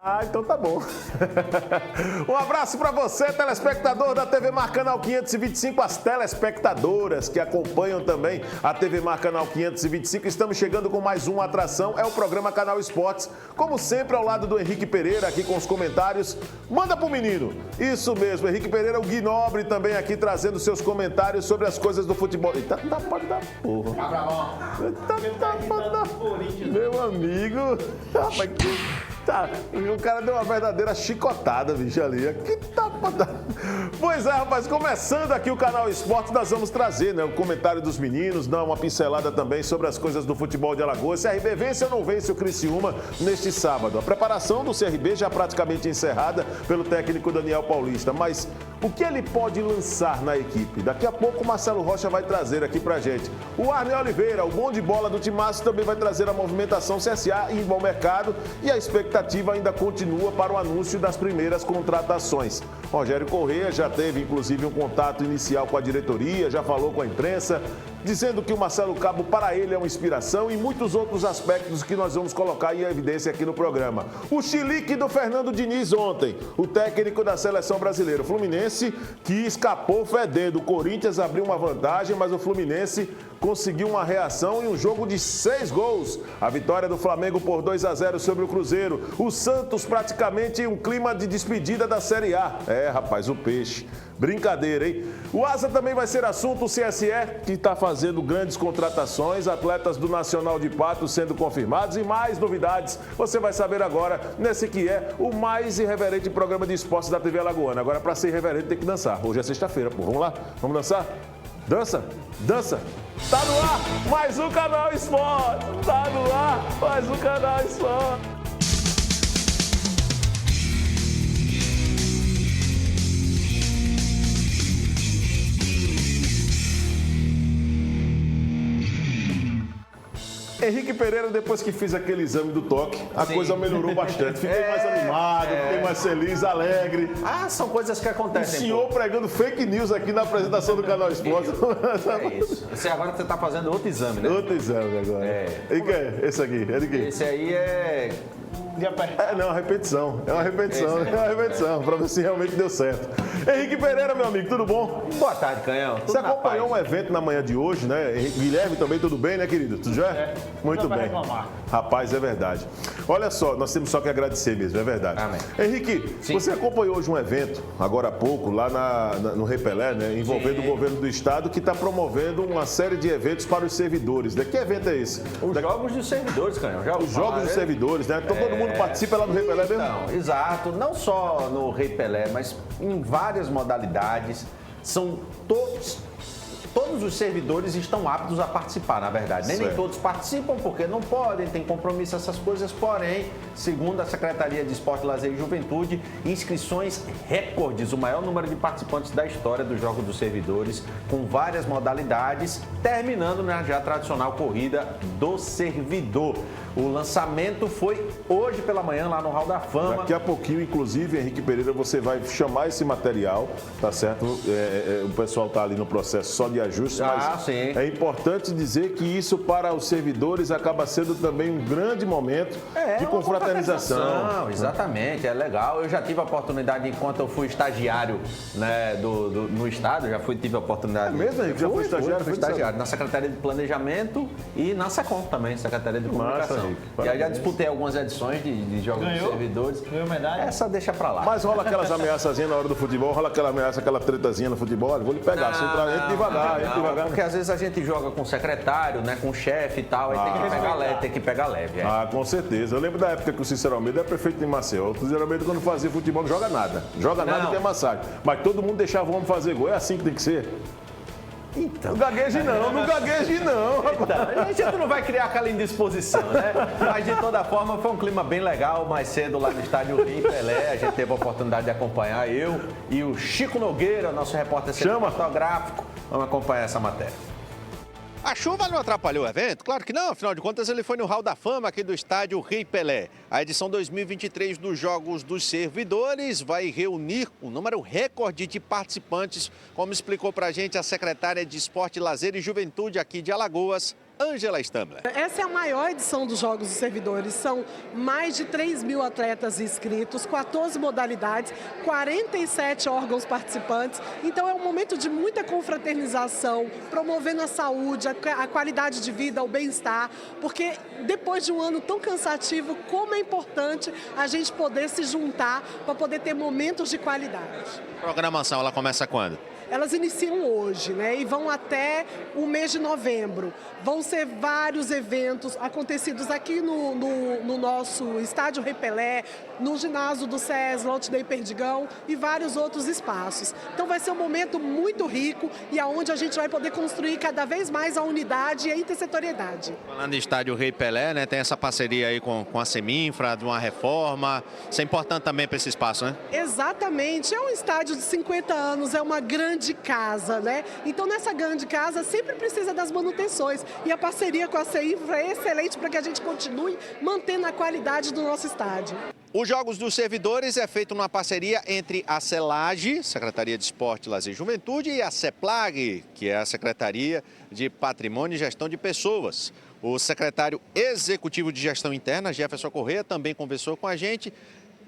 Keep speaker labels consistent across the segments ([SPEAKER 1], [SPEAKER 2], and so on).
[SPEAKER 1] Ah, então tá bom. Um abraço para você, telespectador da TV Mar Canal 525, as telespectadoras que acompanham também a TV Mar Canal 525. Estamos chegando com mais uma atração, é o programa Canal Esportes. Como sempre, ao lado do Henrique Pereira, aqui com os comentários. Manda pro menino. Isso mesmo, Henrique Pereira, o Gui Nobre também aqui trazendo seus comentários sobre as coisas do futebol. Eita, tá pode dar porra. Meu amigo. Rapaz, tá, o cara deu uma verdadeira chicotada, bicho, ali. Que tapa da... Pois é, rapaz, começando aqui o Canal Esportes, nós vamos trazer, né, o comentário dos meninos, dar uma pincelada também sobre as coisas do futebol de Alagoas. CRB vence ou não vence o Criciúma neste sábado? A preparação do CRB já praticamente encerrada pelo técnico Daniel Paulista, mas o que ele pode lançar na equipe? Daqui a pouco o Marcelo Rocha vai trazer aqui pra gente. O Arne Oliveira, o bom de bola do Timaço, também vai trazer a movimentação CSA em bom mercado e a expectativa ainda continua para o anúncio das primeiras contratações. Rogério Corrêa já teve, inclusive, um contato inicial com a diretoria, já falou com a imprensa, dizendo que o Marcelo Cabo, para ele, é uma inspiração e muitos outros aspectos que nós vamos colocar em evidência aqui no programa. O chilique do Fernando Diniz ontem, o técnico da seleção brasileira. O Fluminense que escapou fedendo. O Corinthians abriu uma vantagem, mas o Fluminense conseguiu uma reação em um jogo de 6 gols. A vitória do Flamengo por 2-0 sobre o Cruzeiro. O Santos praticamente em um clima de despedida da Série A. É, rapaz, o peixe. Brincadeira, hein? O Asa também vai ser assunto, o CSE, que está fazendo grandes contratações, atletas do Nacional de Patos sendo confirmados e mais novidades. Você vai saber agora nesse que é o mais irreverente programa de esportes da TV Alagoana. Agora, para ser irreverente, tem que dançar. Hoje é sexta-feira, pô. Vamos lá? Vamos dançar? Dança, dança. Tá no ar mais um Canal Esporte. Tá no ar mais um Canal Esporte. Henrique Pereira, depois que fiz aquele exame do toque, a coisa melhorou bastante. Fiquei mais animado, fiquei mais feliz, alegre.
[SPEAKER 2] Ah, são coisas que acontecem.
[SPEAKER 1] O senhor pregando fake news aqui na apresentação do Canal Esporte.
[SPEAKER 2] É isso. Agora você está fazendo outro exame, né?
[SPEAKER 1] Outro exame agora. E que é? Esse aqui? É de quê?
[SPEAKER 2] Esse aí é...
[SPEAKER 1] Não, repetição. É uma repetição, para ver se realmente deu certo. Henrique Pereira, meu amigo, tudo bom?
[SPEAKER 2] Boa tarde, Canhão.
[SPEAKER 1] Você acompanhou um evento na manhã de hoje, né? Guilherme também, tudo bem, né, querido? Tudo já? Muito bem. Rapaz, é verdade. Olha só, nós temos só que agradecer mesmo, é verdade.
[SPEAKER 2] Amém.
[SPEAKER 1] Henrique, você acompanhou hoje um evento, agora há pouco, lá no Repelé, né? Envolvendo o governo do estado, que está promovendo uma série de eventos para os servidores, né? Que evento é esse?
[SPEAKER 2] Os Jogos dos Servidores, Canhão.
[SPEAKER 1] Os Jogos dos Servidores, né? Então todo mundo participa lá no Rei Pelé mesmo?
[SPEAKER 2] Então, exato. Não só no Rei Pelé, mas em várias modalidades. São todos os servidores estão aptos a participar, na verdade. Nem todos participam porque não podem, tem compromisso, essas coisas. Porém, segundo a Secretaria de Esporte, Lazer e Juventude, inscrições recordes, o maior número de participantes da história do Jogo dos Servidores, com várias modalidades, terminando na já tradicional corrida do servidor. O lançamento foi hoje pela manhã lá no Hall da Fama.
[SPEAKER 1] Daqui a pouquinho, inclusive, Henrique Pereira, você vai chamar esse material, tá certo? O pessoal tá ali no processo só de ajuste, mas
[SPEAKER 2] sim.
[SPEAKER 1] É importante dizer que isso para os servidores acaba sendo também um grande momento de confraternização.
[SPEAKER 2] Exatamente, é legal. Eu já tive a oportunidade, enquanto eu fui estagiário, né, no estado, tive a oportunidade.
[SPEAKER 1] É mesmo, Henrique? Já foi estagiário?
[SPEAKER 2] Fui estagiário na Secretaria de Planejamento e na SECOM também, Secretaria de Comunicação. E aí já disputei algumas edições de Jogos dos Servidores.
[SPEAKER 3] Ganhou medalha?
[SPEAKER 2] Essa deixa pra lá.
[SPEAKER 1] Mas rola aquelas ameaçazinhas na hora do futebol, rola aquela ameaça, aquela tretazinha no futebol, olha, vou lhe pegar, você entra devagar.
[SPEAKER 2] Porque às vezes a gente joga com o secretário, né, com o chefe e tal, aí tem que pegar leve.
[SPEAKER 1] Ah, com certeza. Eu lembro da época que o Cícero Almeida era prefeito de Maceió. O Cícero Almeida, quando fazia futebol, não joga nada. Joga nada que é massagem. Mas todo mundo deixava o homem fazer gol. É assim que tem que ser? Então. Não gagueje não.
[SPEAKER 2] Então, a gente não vai criar aquela indisposição, né? Mas de toda forma foi um clima bem legal, mais cedo lá no estádio Rei Pelé. A gente teve a oportunidade de acompanhar, eu e o Chico Nogueira, nosso repórter cinematográfico. Vamos acompanhar essa matéria. A chuva não atrapalhou o evento? Claro que não, afinal de contas ele foi no Hall da Fama aqui do estádio Rei Pelé. A edição 2023 dos Jogos dos Servidores vai reunir um número recorde de participantes, como explicou pra gente a secretária de Esporte, Lazer e Juventude aqui de Alagoas,
[SPEAKER 1] Ângela Stambler.
[SPEAKER 3] Essa é a maior edição dos Jogos dos Servidores. São mais de 3.000 atletas inscritos, 14 modalidades, 47 órgãos participantes. Então é um momento de muita confraternização, promovendo a saúde, a qualidade de vida, o bem-estar, porque depois de um ano tão cansativo, como é importante a gente poder se juntar para poder ter momentos de qualidade.
[SPEAKER 1] A programação, ela começa quando?
[SPEAKER 3] Elas iniciam hoje, né, e vão até o mês de novembro. Vão ser vários eventos acontecidos aqui no nosso estádio Rei Pelé, no ginásio do SES, Lote Day Perdigão e vários outros espaços. Então vai ser um momento muito rico e aonde a gente vai poder construir cada vez mais a unidade e a intersetoriedade.
[SPEAKER 1] Falando em estádio Rei Pelé, né, tem essa parceria aí com a Seminfra, de uma reforma. Isso é importante também para esse espaço, né?
[SPEAKER 3] Exatamente. É um estádio de 50 anos, é uma grande casa, né? Então nessa grande casa sempre precisa das manutenções e a parceria com a Seminfra é excelente para que a gente continue mantendo a qualidade do nosso estádio.
[SPEAKER 1] Os Jogos dos Servidores é feito numa parceria entre a CELAGE, Secretaria de Esporte, Lazer e Juventude, e a CEPLAG, que é a Secretaria de Patrimônio e Gestão de Pessoas. O secretário executivo de Gestão Interna, Jefferson Corrêa, também conversou com a gente,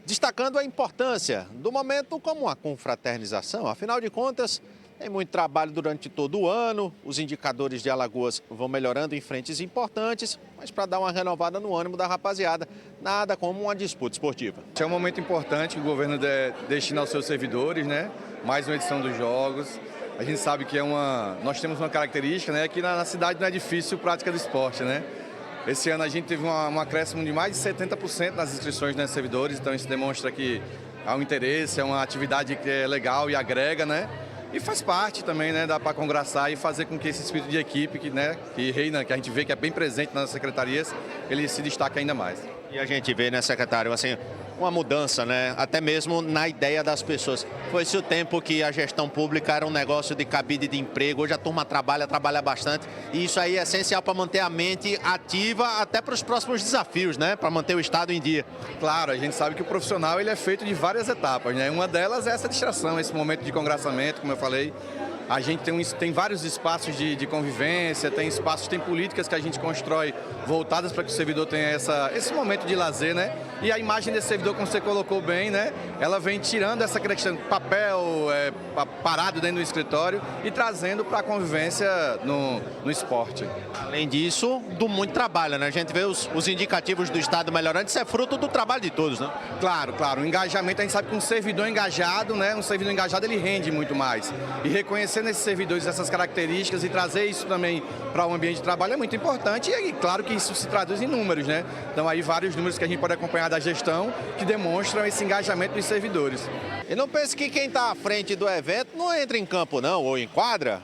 [SPEAKER 1] destacando a importância do momento como uma confraternização. Afinal de contas, tem muito trabalho durante todo o ano, os indicadores de Alagoas vão melhorando em frentes importantes, mas para dar uma renovada no ânimo da rapaziada, nada como uma disputa esportiva.
[SPEAKER 4] É um momento importante que o governo destina aos seus servidores, né? Mais uma edição dos Jogos. A gente sabe que nós temos uma característica, né? Que na cidade não é difícil a prática do esporte, né? Esse ano a gente teve um acréscimo de mais de 70% nas inscrições dos servidores, então isso demonstra que há um interesse, é uma atividade que é legal e agrega, né? E faz parte também, né? Dá para congraçar e fazer com que esse espírito de equipe que reina, que a gente vê que é bem presente nas secretarias, ele se destaque ainda mais.
[SPEAKER 1] E a gente vê, né, secretário, assim, uma mudança, né? Até mesmo na ideia das pessoas. Foi-se o tempo que a gestão pública era um negócio de cabide de emprego. Hoje a turma trabalha bastante. E isso aí é essencial para manter a mente ativa até para os próximos desafios, né? Para manter o Estado em dia.
[SPEAKER 4] Claro, a gente sabe que o profissional ele é feito de várias etapas, né? Uma delas é essa distração, esse momento de congraçamento, como eu falei. A gente tem vários espaços de convivência, tem políticas que a gente constrói voltadas para que o servidor tenha esse momento de lazer, né? E a imagem desse servidor, como você colocou bem, né? Ela vem tirando essa questão de papel parado dentro do escritório e trazendo para a convivência no esporte.
[SPEAKER 1] Além disso, do muito trabalho, né? A gente vê os indicativos do Estado melhorando, isso é fruto do trabalho de todos, né?
[SPEAKER 4] Claro. O engajamento, a gente sabe que um servidor engajado, né? Um servidor engajado, ele rende muito mais. E reconhecer nesses servidores essas características e trazer isso também para o ambiente de trabalho é muito importante e claro que isso se traduz em números, né? Então aí vários números que a gente pode acompanhar da gestão que demonstram esse engajamento dos servidores.
[SPEAKER 1] E não pense que quem está à frente do evento não entra em campo não, ou em quadra.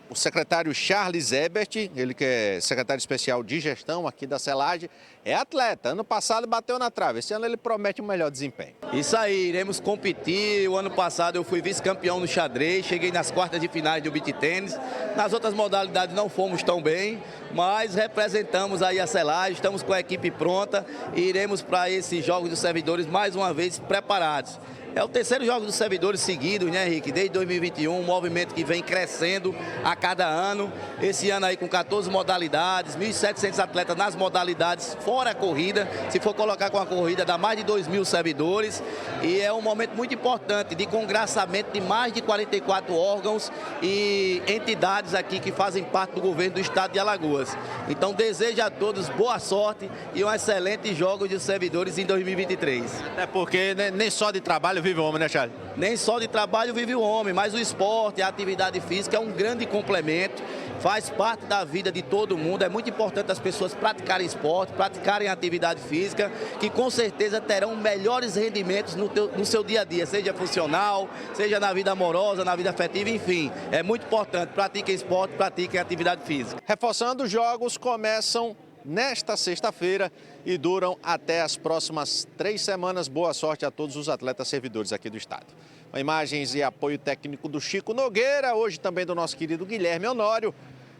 [SPEAKER 1] O secretário Charles Ebert, ele que é secretário especial de gestão aqui da CELAGE, é atleta. Ano passado bateu na trave, esse ano ele promete um melhor desempenho.
[SPEAKER 5] Isso aí, iremos competir. O ano passado eu fui vice-campeão no xadrez, cheguei nas quartas de finais do beach tênis. Nas outras modalidades não fomos tão bem, mas representamos aí a CELAGE, estamos com a equipe pronta e iremos para esses Jogos dos Servidores mais uma vez preparados. É o terceiro Jogo dos Servidores seguidos, né, Henrique? Desde 2021, um movimento que vem crescendo a cada ano. Esse ano aí com 14 modalidades, 1.700 atletas nas modalidades, fora a corrida. Se for colocar com a corrida, dá mais de 2.000 servidores. E é um momento muito importante de congraçamento de mais de 44 órgãos e entidades aqui que fazem parte do governo do estado de Alagoas. Então, desejo a todos boa sorte e um excelente Jogo dos Servidores em 2023.
[SPEAKER 1] É porque nem só de trabalho vive o homem, né, Charles?
[SPEAKER 5] Nem só de trabalho vive o homem, mas o esporte, a atividade física é um grande complemento, faz parte da vida de todo mundo. É muito importante as pessoas praticarem esporte, praticarem atividade física, que com certeza terão melhores rendimentos no seu dia a dia, seja funcional, seja na vida amorosa, na vida afetiva, enfim. É muito importante, pratiquem esporte, pratiquem atividade física.
[SPEAKER 1] Reforçando, os jogos começam nesta sexta-feira e duram até as próximas 3 semanas. Boa sorte a todos os atletas servidores aqui do estado. Com imagens e apoio técnico do Chico Nogueira, hoje também do nosso querido Guilherme Honório.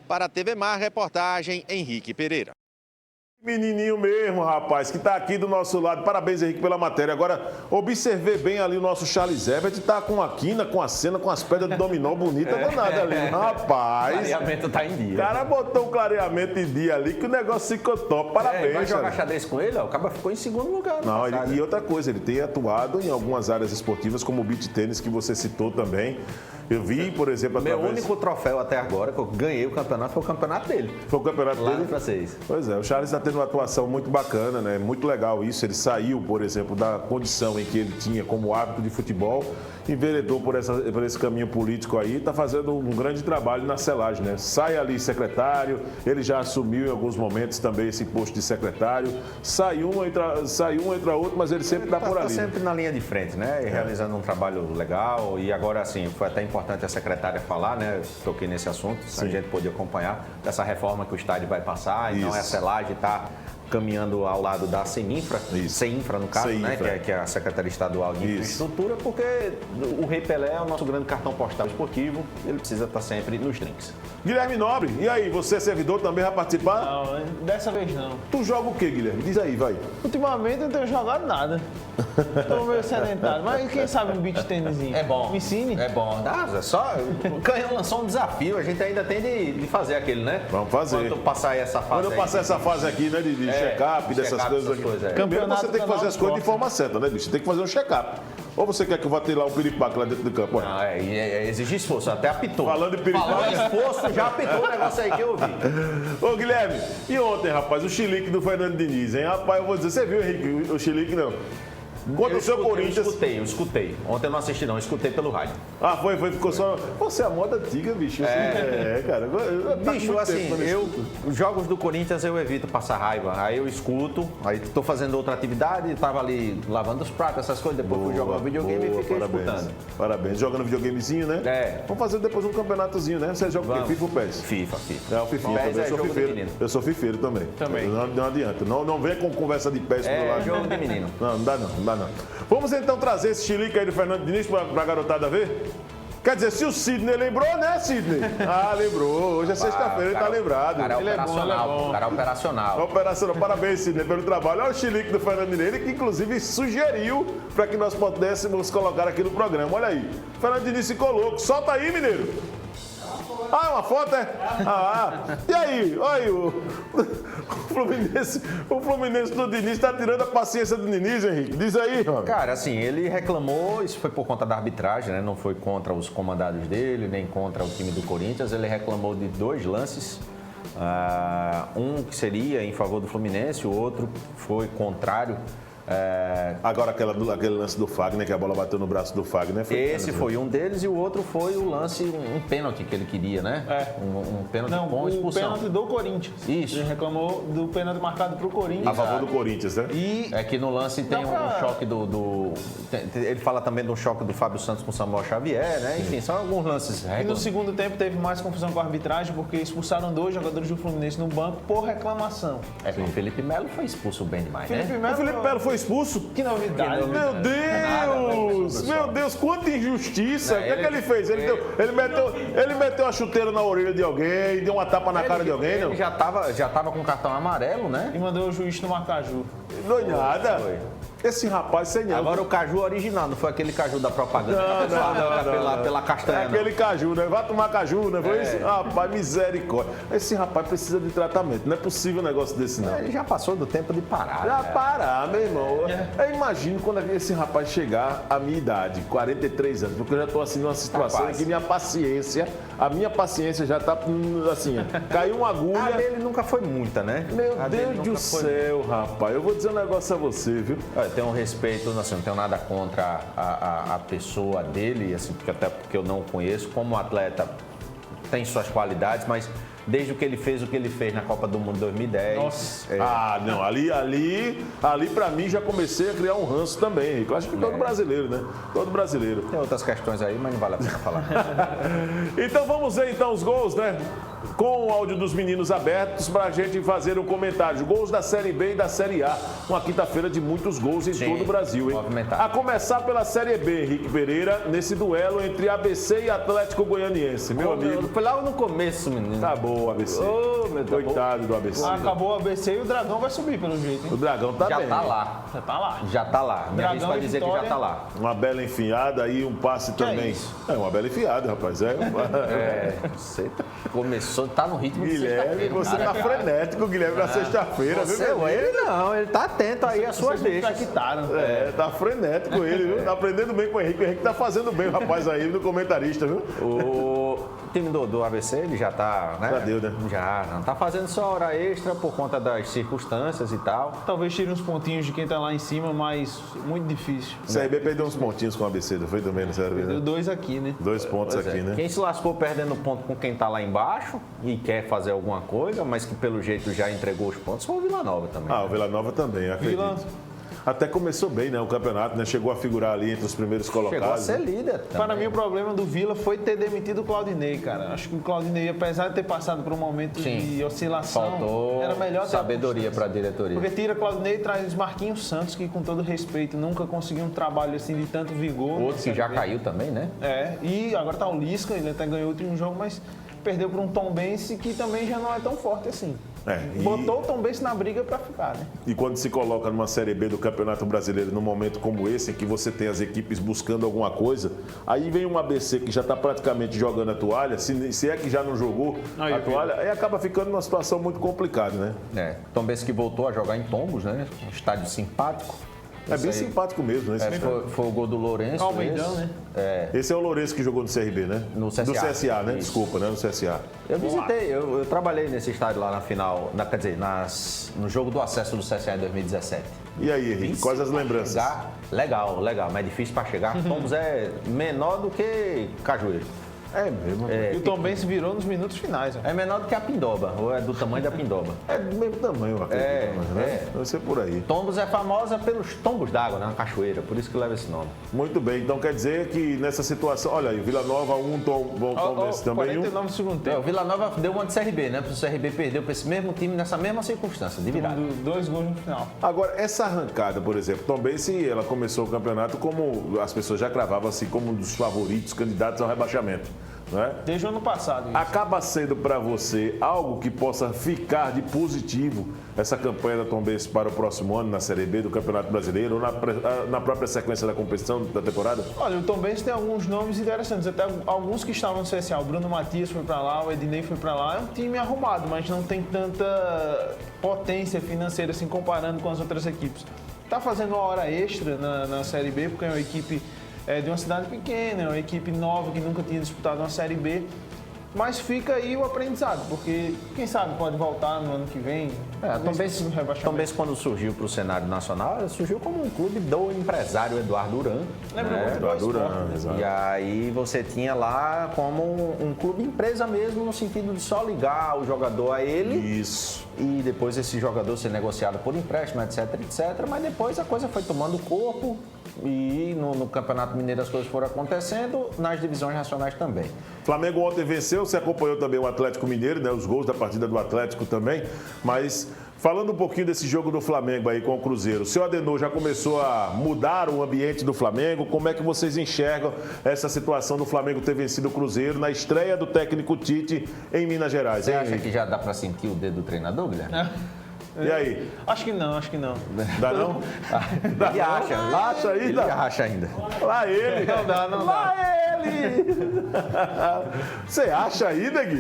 [SPEAKER 1] Para a TV Mar, reportagem Henrique Pereira. Menininho mesmo, rapaz, que tá aqui do nosso lado. Parabéns, Henrique, pela matéria. Agora, observei bem ali o nosso Charles Everett, tá com a quina, com a cena, com as pedras de dominó bonita danada ali. Rapaz.
[SPEAKER 2] O clareamento tá em dia.
[SPEAKER 1] O cara botou o clareamento em dia ali, que o negócio ficou top. Parabéns,
[SPEAKER 2] vai jogar
[SPEAKER 1] Charles.
[SPEAKER 2] xadrez com ele, ó, o cara ficou em segundo lugar.
[SPEAKER 1] Não, e outra coisa, ele tem atuado em algumas áreas esportivas, como o beach tênis, que você citou também. Eu vi, por exemplo,
[SPEAKER 2] Meu
[SPEAKER 1] através...
[SPEAKER 2] único troféu até agora, que eu ganhei o campeonato, foi o campeonato dele.
[SPEAKER 1] Foi o campeonato
[SPEAKER 2] Lá
[SPEAKER 1] dele?
[SPEAKER 2] no francês.
[SPEAKER 1] Pois é, o Charles está tendo uma atuação muito bacana, né? Muito legal isso. Ele saiu, por exemplo, da condição em que ele tinha como árbitro de futebol, enveredou por esse caminho político aí, está fazendo um grande trabalho na selagem, né? Sai ali secretário, ele já assumiu em alguns momentos também esse posto de secretário. Sai um, entra outro, mas ele sempre está por ali.
[SPEAKER 2] Está sempre na linha de frente, né? E realizando um trabalho legal. E agora, assim, foi até importante a secretária falar, né? Toquei nesse assunto, a gente pôde acompanhar dessa reforma que o estádio vai passar. Então, a selagem está caminhando ao lado da CEMINFRA, CEINFRA no caso, né? Que é a Secretaria Estadual de Infraestrutura, porque o Rei Pelé é o nosso grande cartão postal esportivo, ele precisa estar sempre nos drinks.
[SPEAKER 1] Guilherme Nobre, e aí, você é servidor, também vai participar?
[SPEAKER 6] Não, dessa vez não.
[SPEAKER 1] Tu joga o quê, Guilherme? Diz aí, vai.
[SPEAKER 6] Ultimamente eu não tenho jogado nada. Tô meio sedentário, mas quem sabe um beach tênisinho?
[SPEAKER 2] É bom.
[SPEAKER 6] Me ensine.
[SPEAKER 2] É bom. É só. O Canhão lançou um desafio, a gente ainda tem de fazer aquele, né?
[SPEAKER 1] Vamos fazer.
[SPEAKER 2] Quando passar aí essa fase.
[SPEAKER 1] Quando eu passar essa fase aqui, né, de check-up, dessas coisas aqui. Primeiro você tem que fazer as coisas de forma certa, né, bicho? Você tem que fazer um check-up. Ou você quer que eu vá ter lá um piripaque lá dentro do campo?
[SPEAKER 2] Não, exige esforço, até apitou.
[SPEAKER 1] Falando de piripaque.
[SPEAKER 2] Falando de esforço, já apitou o negócio aí que eu ouvi.
[SPEAKER 1] Ô, Guilherme, e ontem, rapaz, o chilique do Fernando Diniz, hein? Rapaz, eu vou dizer, você viu, Henrique, o chilique não? Contra o seu Corinthians.
[SPEAKER 2] Eu escutei. Ontem eu não assisti, não. Eu escutei pelo rádio.
[SPEAKER 1] Ah, ficou só... Você é a moda antiga, bicho. Cara.
[SPEAKER 2] Bicho, assim, os jogos do Corinthians eu evito passar raiva. Aí eu escuto, aí tô fazendo outra atividade, tava ali lavando os pratos, essas coisas, depois fui jogar videogame e fiquei escutando.
[SPEAKER 1] Parabéns. Jogando videogamezinho, né? Vamos fazer depois um campeonatozinho, né? Você joga o quê? FIFA ou PES?
[SPEAKER 2] FIFA.
[SPEAKER 1] É, o FIFA também. Eu sou fifeiro. Eu sou fifeiro também. Não adianta. Não vem com conversa de PES pro lado.
[SPEAKER 2] É jogo de menino.
[SPEAKER 1] Não dá não. Vamos então trazer esse chilique aí do Fernando Diniz pra garotada ver? Quer dizer, se o Sidney lembrou, né, Sidney? Ah, lembrou. Hoje é sexta-feira, ele tá lembrado.
[SPEAKER 2] Cara operacional. Cara operacional.
[SPEAKER 1] Operacional. Parabéns, Sidney, pelo trabalho. Olha o chilique do Fernando Diniz, ele que inclusive sugeriu para que nós pudéssemos colocar aqui no programa. Olha aí. Fernando Diniz ficou louco. Solta aí, mineiro. Ah, uma foto, é? E aí? Olha aí, o Fluminense do Diniz está tirando a paciência do Diniz, Henrique. Diz aí, Rony.
[SPEAKER 2] Cara, assim, ele reclamou, isso foi por conta da arbitragem, né? Não foi contra os comandados dele, nem contra o time do Corinthians. Ele reclamou de 2 lances. Um que seria em favor do Fluminense, o outro foi contrário.
[SPEAKER 1] Agora aquele lance do Fagner, que a bola bateu no braço do Fagner.
[SPEAKER 2] Esse foi um deles e o outro foi o lance, um pênalti que ele queria, né? Um pênalti com expulsão.
[SPEAKER 6] O pênalti do Corinthians.
[SPEAKER 2] Isso.
[SPEAKER 6] Ele reclamou do pênalti marcado pro Corinthians.
[SPEAKER 1] A favor do Corinthians, né?
[SPEAKER 6] E
[SPEAKER 2] é que no lance tem um choque ele fala também do choque do Fábio Santos com o Samuel Xavier, né? Enfim, são alguns lances.
[SPEAKER 6] E no segundo tempo teve mais confusão com a arbitragem, porque expulsaram 2 jogadores do Fluminense no banco por reclamação.
[SPEAKER 2] O Felipe Melo foi expulso bem demais, né?
[SPEAKER 1] O Felipe Melo foi expulso?
[SPEAKER 6] Que novidade.
[SPEAKER 1] Meu Deus! Meu Deus, quanta injustiça! O que é que ele fez? Ele meteu a chuteira na orelha de alguém, deu uma tapa na cara de alguém,
[SPEAKER 2] ele
[SPEAKER 1] não?
[SPEAKER 2] já tava com cartão amarelo, né?
[SPEAKER 6] E mandou o juiz tomar caju.
[SPEAKER 1] Doidada. Esse rapaz sem nada.
[SPEAKER 2] Agora o caju original, não foi aquele caju da propaganda.
[SPEAKER 1] Não.
[SPEAKER 2] Pela castanha.
[SPEAKER 1] É aquele caju, né? Vai tomar caju, né? Foi isso? Rapaz, misericórdia. Esse rapaz precisa de tratamento. Não é possível um negócio desse, não.
[SPEAKER 2] Ele já passou do tempo de parar.
[SPEAKER 1] Já parar, meu irmão. Eu imagino quando esse rapaz chegar à minha idade, 43 anos, porque eu já estou assim numa situação em que a minha paciência já está assim, caiu uma agulha.
[SPEAKER 2] A dele nunca foi muita, né?
[SPEAKER 1] Meu Deus do céu, rapaz. Eu vou dizer um negócio a você, viu?
[SPEAKER 2] Tenho um respeito, assim, não tenho nada contra a pessoa dele, assim, até porque eu não o conheço. Como atleta, tem suas qualidades, mas desde o que ele fez na Copa do Mundo 2010.
[SPEAKER 6] Nossa.
[SPEAKER 1] Não, ali pra mim já comecei a criar um ranço também, Henrique. Eu acho que todo brasileiro, né? Todo brasileiro.
[SPEAKER 2] Tem outras questões aí, mas não vale a pena falar.
[SPEAKER 1] Então vamos ver então os gols, né? com o áudio dos meninos abertos para a gente fazer um comentário. Gols da Série B e da Série A. Uma quinta-feira de muitos gols em todo o Brasil, hein?
[SPEAKER 2] Movimentado.
[SPEAKER 1] A começar pela Série B, Henrique Pereira, nesse duelo entre ABC e Atlético Goianiense. Meu amigo.
[SPEAKER 2] Foi lá no começo, menino.
[SPEAKER 1] Tá bom, ABC.
[SPEAKER 2] Ô, meu Deus.
[SPEAKER 1] Coitado do ABC.
[SPEAKER 6] Acabou o ABC e o Dragão vai subir, pelo jeito, hein?
[SPEAKER 1] O Dragão tá
[SPEAKER 2] Já
[SPEAKER 1] bem.
[SPEAKER 2] tá lá.
[SPEAKER 6] Já tá lá.
[SPEAKER 2] Já tá lá. Minha vez
[SPEAKER 6] Dragão
[SPEAKER 2] vai
[SPEAKER 6] e
[SPEAKER 2] dizer que
[SPEAKER 6] Vitória.
[SPEAKER 2] já tá lá.
[SPEAKER 1] Uma bela enfiada e um passe também.
[SPEAKER 6] isso?
[SPEAKER 1] É uma bela enfiada, rapaz.
[SPEAKER 2] Você começou, tá no ritmo de
[SPEAKER 1] Guilherme,
[SPEAKER 2] sexta-feira.
[SPEAKER 1] você
[SPEAKER 2] cara.
[SPEAKER 1] tá frenético, Guilherme, na sexta-feira, viu,
[SPEAKER 2] Você,
[SPEAKER 1] meu amigo?
[SPEAKER 2] ele não, ele tá atento aí às suas
[SPEAKER 6] Vocês
[SPEAKER 2] deixas.
[SPEAKER 6] quitaram.
[SPEAKER 1] Tá frenético ele, viu? Tá aprendendo bem com o Henrique. O Henrique tá fazendo bem o rapaz aí, no comentarista, viu?
[SPEAKER 2] O time do ABC, ele já tá, né?
[SPEAKER 1] Já deu, né?
[SPEAKER 2] Já, não tá fazendo só hora extra por conta das circunstâncias e tal.
[SPEAKER 6] Talvez tire uns pontinhos de quem tá lá em cima, mas muito difícil.
[SPEAKER 1] O CRB perdeu uns pontinhos com o ABC, não foi também no CRB,
[SPEAKER 6] Deu
[SPEAKER 1] né?
[SPEAKER 6] 2 aqui, né?
[SPEAKER 1] 2 pontos
[SPEAKER 2] Pois
[SPEAKER 1] aqui,
[SPEAKER 2] é.
[SPEAKER 1] né?
[SPEAKER 2] Quem se lascou perdendo ponto com quem tá lá embaixo e quer fazer alguma coisa, mas que pelo jeito já entregou os pontos, foi o Vila Nova também.
[SPEAKER 1] Ah, o Vila Nova também, acredito.
[SPEAKER 6] Vila-
[SPEAKER 1] Até começou bem, né? O campeonato, né? Chegou a figurar ali entre os primeiros colocados.
[SPEAKER 2] Chegou a ser
[SPEAKER 1] né?
[SPEAKER 2] líder.
[SPEAKER 6] Para
[SPEAKER 2] também.
[SPEAKER 6] mim, o problema do Vila foi ter demitido o Claudinei, cara. Acho que o Claudinei, apesar de ter passado por um momento
[SPEAKER 2] Sim.
[SPEAKER 6] de oscilação,
[SPEAKER 2] Faltou
[SPEAKER 6] era melhor ter
[SPEAKER 2] sabedoria para a diretoria.
[SPEAKER 6] Porque tira Claudinei e traz Marquinhos Santos, que com todo respeito nunca conseguiu um trabalho assim de tanto vigor.
[SPEAKER 2] Outro que já caiu também, né?
[SPEAKER 6] É, e agora tá o Lisca, ele até ganhou o último jogo, mas perdeu para um Tombense que também já não é tão forte assim. Botou o Tombense na briga para ficar, né?
[SPEAKER 1] E quando se coloca numa Série B do Campeonato Brasileiro, num momento como esse, em que você tem as equipes buscando alguma coisa, aí vem um ABC que já está praticamente jogando a toalha, se é que já não jogou
[SPEAKER 6] Aí,
[SPEAKER 1] a toalha, aí acaba ficando numa situação muito complicada, né?
[SPEAKER 2] Tom Benz que voltou a jogar em Tombos, né? Um estádio simpático.
[SPEAKER 1] É
[SPEAKER 2] Isso
[SPEAKER 1] bem
[SPEAKER 2] aí.
[SPEAKER 1] simpático mesmo, né? esse cara.
[SPEAKER 2] Foi o gol do Lourenço.
[SPEAKER 6] Almeidão,
[SPEAKER 2] esse.
[SPEAKER 6] né?
[SPEAKER 1] Esse é o Lourenço que jogou no CRB, né?
[SPEAKER 2] No CSA.
[SPEAKER 1] Do CSA, né?
[SPEAKER 2] Isso.
[SPEAKER 1] Desculpa, né? No CSA.
[SPEAKER 2] Eu visitei, eu trabalhei nesse estádio lá na final, quer dizer, no jogo do acesso do CSA em 2017.
[SPEAKER 1] E aí, Henrique, quais as lembranças?
[SPEAKER 2] Legal, mas difícil para chegar. Tombos é menor do que Cajueiro.
[SPEAKER 1] É mesmo.
[SPEAKER 6] E o Tombense virou nos minutos finais. Ó.
[SPEAKER 2] É menor do que a Pindoba, ou é do tamanho da Pindoba.
[SPEAKER 1] É do mesmo tamanho, eu acredito, né? Vai ser por aí.
[SPEAKER 2] Tombos é famosa pelos tombos d'água na cachoeira, por isso que leva esse nome.
[SPEAKER 1] Muito bem, então quer dizer que nessa situação, olha aí, Vila Nova, Tom Benz também,
[SPEAKER 6] 49 do segundo
[SPEAKER 2] O
[SPEAKER 6] tempo.
[SPEAKER 2] Vila Nova deu uma de CRB, né? Porque o CRB perdeu para esse mesmo time nessa mesma circunstância, de virada.
[SPEAKER 6] 2 gols no final.
[SPEAKER 1] Agora, essa arrancada, por exemplo, Tom Benz, ela começou o campeonato como as pessoas já cravavam assim como um dos favoritos, candidatos ao rebaixamento, não é?
[SPEAKER 6] Desde o ano passado. Isso.
[SPEAKER 1] Acaba sendo para você algo que possa ficar de positivo essa campanha da Tom Benz para o próximo ano na Série B do Campeonato Brasileiro ou na própria sequência da competição da temporada?
[SPEAKER 6] Olha, o Tombense tem alguns nomes interessantes, até alguns que estavam no CSA. O Bruno Matias foi para lá, o Ednei foi para lá. É um time arrumado, mas não tem tanta potência financeira assim comparando com as outras equipes. Tá fazendo uma hora extra na Série B, porque é uma equipe de uma cidade pequena, é uma equipe nova que nunca tinha disputado uma Série B. Mas fica aí o aprendizado, porque quem sabe pode voltar no ano que vem.
[SPEAKER 2] Tom Benz, quando surgiu para o cenário nacional, surgiu como um clube do empresário Eduardo Duran.
[SPEAKER 6] Lembra muito do
[SPEAKER 1] Eduardo
[SPEAKER 6] Sport,
[SPEAKER 1] Duran,
[SPEAKER 6] né?
[SPEAKER 1] exato.
[SPEAKER 2] E aí você tinha lá como um clube empresa mesmo, no sentido de só ligar o jogador a ele
[SPEAKER 1] Isso.
[SPEAKER 2] e depois esse jogador ser negociado por empréstimo, etc, etc. Mas depois a coisa foi tomando corpo e no Campeonato Mineiro as coisas foram acontecendo, nas divisões nacionais também.
[SPEAKER 1] Flamengo ontem venceu, você acompanhou também o Atlético Mineiro, né? Os gols da partida do Atlético também, mas falando um pouquinho desse jogo do Flamengo aí com o Cruzeiro, o seu Adenor já começou a mudar o ambiente do Flamengo, como é que vocês enxergam essa situação do Flamengo ter vencido o Cruzeiro na estreia do técnico Tite em Minas Gerais?
[SPEAKER 2] Você
[SPEAKER 1] hein,
[SPEAKER 2] acha
[SPEAKER 1] Henrique?
[SPEAKER 2] que já dá para sentir o dedo do treinador, Guilherme?
[SPEAKER 1] E aí?
[SPEAKER 6] Acho que não.
[SPEAKER 1] Dá não?
[SPEAKER 2] Ele acha.
[SPEAKER 1] Acha ainda?
[SPEAKER 2] Ele acha ainda.
[SPEAKER 1] Lá ele!
[SPEAKER 6] Não dá.
[SPEAKER 1] Lá ele! Você acha ainda, Gui?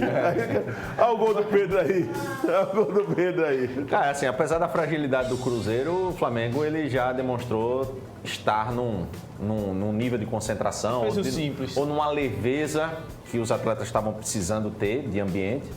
[SPEAKER 1] Olha o gol do Pedro aí. Olha o gol do Pedro aí.
[SPEAKER 2] Cara, assim, apesar da fragilidade do Cruzeiro, o Flamengo ele já demonstrou estar num nível de concentração
[SPEAKER 6] Fez o simples.
[SPEAKER 2] ou numa leveza que os atletas estavam precisando ter de ambiente,